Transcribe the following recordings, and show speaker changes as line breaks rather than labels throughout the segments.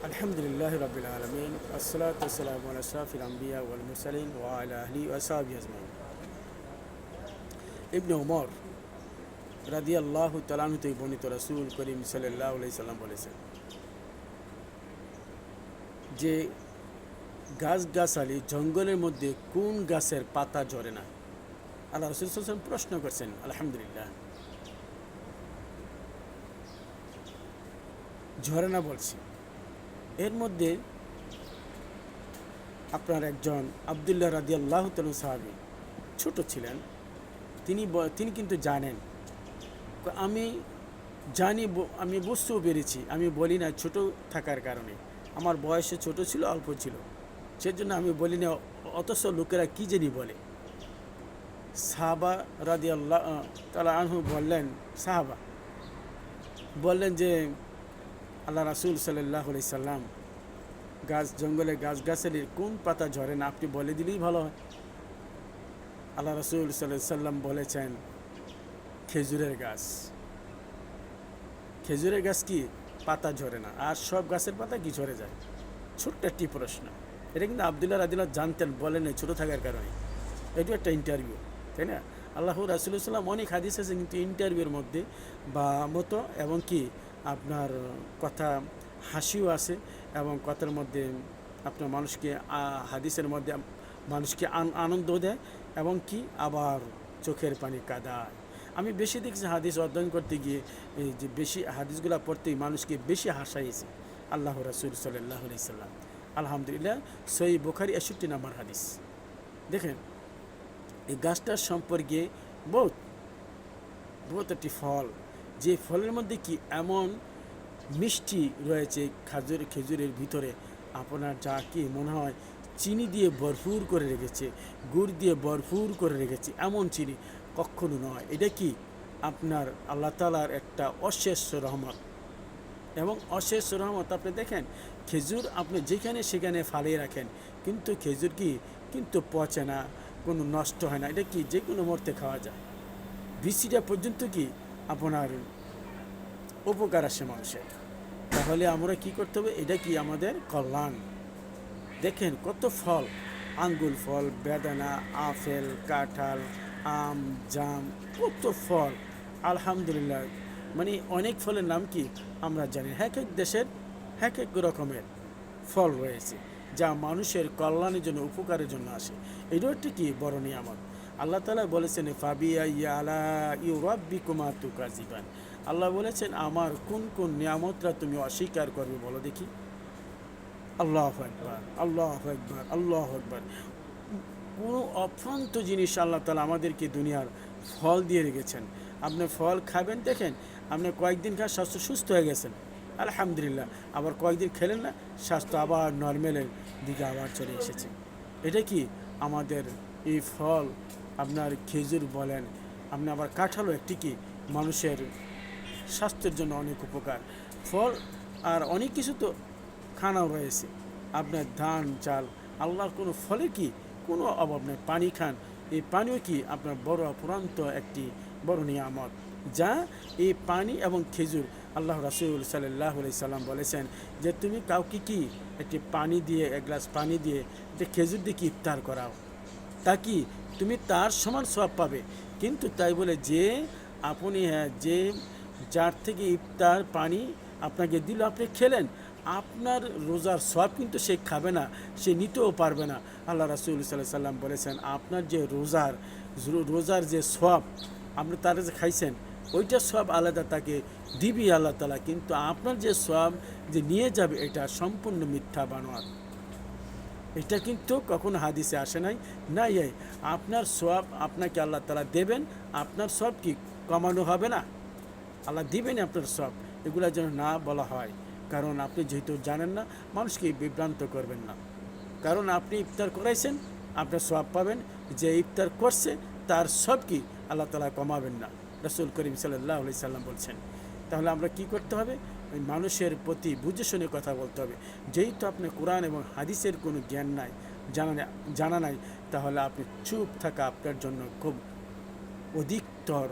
আলহামদুলিল্লাহ রাব্বিল আলামিন আসসালাতু ওয়াসসালামু আলা আশরাফিল আমবিয়া ওয়াল মুরসালিন ওয়া আলা আহলিহি ওয়া সাহবিহি আজমাইন। ইবনে ওমর রাদিয়াল্লাহু তাআলা আনহু থেকে বর্ণিত, রাসূল করিম সাল্লাল্লাহু আলাইহি সাল্লাম বলেছেন যে গাছগাছালি জঙ্গলের মধ্যে কোন গাছের পাতা ঝরে না। আল্লাহ রাসূল সাল্লাল্লাহু আলাইহি ওয়াসাল্লাম প্রশ্ন করছেন। আলহামদুলিল্লাহ, ঝরে না বলছি। এর মধ্যে আপনার একজন আব্দুল্লাহ রাদিয়াল্লাহু তাআলা সাহাবী ছোট ছিলেন। তিনি কিন্তু জানেন, আমি জানি, আমি বুঝতেও পেরেছি, আমি বলি না ছোট থাকার কারণে, আমার বয়সে ছোট ছিল, অল্প ছিল, সেজন্য আমি বলি না। অথচ লোকেরা কী জানি বলে। সাহাবা রাদিয়াল্লাহ তাআলা আনহু বললেন যে আল্লাহ রাসূল সাল্লাল্লাহু আলাইহি সাল্লাম, জঙ্গলে গাছগাছালির কোন পাতা ঝরে না, আপনি বলে দিলেই ভালো হয়। আল্লাহ রাসূল সাল্লাল্লাহু আলাইহি সাল্লাম বলেছেন, খেজুরের গাছ। খেজুরের গাছ কি পাতা ঝরে না, আর সব গাছের পাতা কি ঝরে যায়? ছোট্ট একটি প্রশ্ন। এটা কিন্তু আব্দুল্লাহ রাদিয়াল্লাহু জানতেন, বলেন ছোট থাকার কারণে। এটিও একটা ইন্টারভিউ, তাই না? আল্লাহ রাসূলুল্লাহ সাল্লাম অনেক হাদিস আছে, কিন্তু ইন্টারভিউর মধ্যে বা মতো, এবং কি আপনার কথা হাসিও আছে, এবং কথার মধ্যে আপনার মানুষকে হাদিসের মধ্যে মানুষকে আনন্দ দেয়, এবং কি আবার চোখের পানি কাঁদায়। আমি বেশি দেখছি হাদিস অধ্যয়ন করতে গিয়ে, এই যে বেশি হাদিসগুলো পড়তেই মানুষকে বেশি হাসাইছে আল্লাহ রাসূল সাল্লাল্লাহু আলাইহি সাল্লাম। আলহামদুলিল্লাহ, সহিহ বুখারী ৬১ নম্বর হাদিস। দেখেন, এই গাছটার সম্পর্কে বহুত বহুত একটি ফল, যে ফলের মধ্যে কি এমন মিষ্টি রয়েছে খেজুরের ভিতরে, আপনার যা কি মনে হয় চিনি দিয়ে ভরপুর করে রেখেছে, গুড় দিয়ে ভরপুর করে রেখেছে, এমন চিনি কখনো নয়। এটা কি আপনার আল্লাহ তাআলার একটা অশেষ রহমত, এবং অশেষ রহমত। আপনি দেখেন, খেজুর আপনি যেখানে সেখানে ফালিয়ে রাখেন, কিন্তু খেজুর কি কিন্তু পচে না, কোনো নষ্ট হয় না। এটা কি যে কোনো মুহূর্তে খাওয়া যায়। বৃষ্টিটা পর্যন্ত কি আপনার উপকার আসে মানুষের। তাহলে আমরা কি করতে হবে? এটা কি আমাদের কল্যাণ। দেখেন কত ফল, আঙ্গুর ফল, বেদানা, আপেল, কাঁঠাল, আম, জাম, কত ফল। আলহামদুলিল্লাহ, মানে অনেক ফলের নাম কি আমরা জানি। এক এক দেশের এক এক রকমের ফল রয়েছে, যা মানুষের কল্যাণের জন্য, উপকারের জন্য আসে। এটাও একটি কি বড় নিয়ামত। আল্লাহ তাআলা বলেছেন, ফাবিআইয়ি আলাই রাব্বিকুমা তুকাযিবান। আল্লাহ বলেছেন, আমার কোন কোন নিয়ামতরা তুমি অস্বীকার করবে বলো দেখি। আল্লাহু আকবার, আল্লাহু আকবার, আল্লাহু আকবার। কোনো অফ্রান্ত জিনিস আল্লাহ তাআলা আমাদেরকে দুনিয়ার ফল দিয়ে রেখেছেন। আপনি ফল খাবেন, দেখেন আপনি কয়েকদিন খান স্বাস্থ্য সুস্থ হয়ে গেছেন, আলহামদুলিল্লাহ। আবার কয়েকদিন খেলেন না, স্বাস্থ্য আবার নর্মালের দিকে আবার চলে এসেছে। এটা কি আমাদের এই ফল, আপনার খেজুর বলেন, আপনি আবার কাঁঠালও একটি কি মানুষের স্বাস্থ্যের জন্য অনেক উপকার। ফল আর অনেক কিছু তো খানাও রয়েছে, আপনার ধান চাল, আল্লাহর কোনো ফলে কি কোনো অভাব নেই। পানি খান, এই পানিও কি আপনার বড় অপুরান্ত একটি বড় নিয়ামত, যা এই পানি এবং খেজুর। আল্লাহ রাসূল সাল্লাল্লাহু আলাইহি সাল্লাম বলেছেন যে তুমি কাউকে কি একটি পানি দিয়ে, এক গ্লাস পানি দিয়ে, যে খেজুর দিয়ে কি ইফতার করাও, তা কি তুমি তার সমান সওয়াব পাবে। কিন্তু তাই বলে যে আপনি, যে যার থেকে ইফতার পানি আপনাকে দিল, আপনি খেলেন, আপনার রোজার সওয়াব কিন্তু সে খাবে না, সে নিতেও পারবে না। আল্লাহ রাসূল সাল্লাল্লাহু আলাইহি সাল্লাম বলেছেন, আপনার যে রোজার যে সওয়াব আপনি তার যে খাইছেন, ওইটা সওয়াব আলাদা তাকে দিবি আল্লাহ তাআলা, কিন্তু আপনার যে সওয়াব যে নিয়ে যাবে, এটা সম্পূর্ণ মিথ্যা বানোয়াট। এটা কিন্তু কখনো হাদিসে আসে নাই। আপনার সওয়াব আপনাকে আল্লাহ তাআলা দেবেন, আপনার সওয়াব কি কমানো হবে না? আল্লাহ দিবেন আপনার সওয়াব। এগুলা যেন না বলা হয়, কারণ আপনি যেহেতু জানেন না, মানুষকে বিভ্রান্ত করবেন না। কারণ আপনি ইফতার করাইছেন, আপনার সওয়াব পাবেন। যে ইফতার করছে তার সব কি আল্লাহ তাআলা কমাবেন না, রাসূল করিম সাল্লাল্লাহু আলাইহি সাল্লাম বলছেন। তাহলে আমরা কি করতে হবে? ওই মানুষের প্রতি বুঝে শুনে কথা বলতে হবে। যেহেতু আপনি কোরআন এবং হাদিসের কোনো জ্ঞান নাই, জানা নাই, তাহলে আপনি চুপ থাকা আপনার জন্য খুব অধিকতর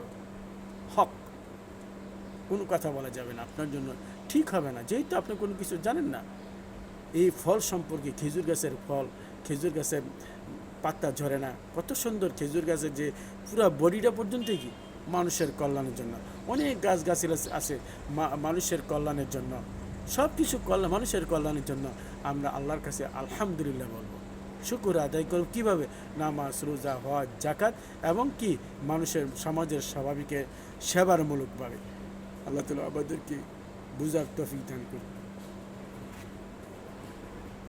হক। কোনো কথা বলা যাবে না, আপনার জন্য ঠিক হবে না, যেহেতু আপনি কোনো কিছু জানেন না। এই ফল সম্পর্কে, খেজুর গাছের ফল, খেজুর গাছের পাতা ঝরে না, কত সুন্দর খেজুর গাছের যে পুরা বডিটা পর্যন্ত কি মানুষের কল্যাণের জন্য। অনেক গাছগাছালি আছে মানুষের কল্যাণের জন্য, সব কিছু মানুষের কল্যাণের জন্য। আমরা আল্লাহর কাছে আলহামদুলিল্লাহ বলবো, শুকর আদায় করব কীভাবে? নামাজ, রোজা, হজ, জাকাত এবং কি মানুষের সমাজের স্বাভাবিকের সেবার মূলকভাবে। আল্লাহ তাআলা আমাদেরকে বুঝার তৌফিক দান করুন।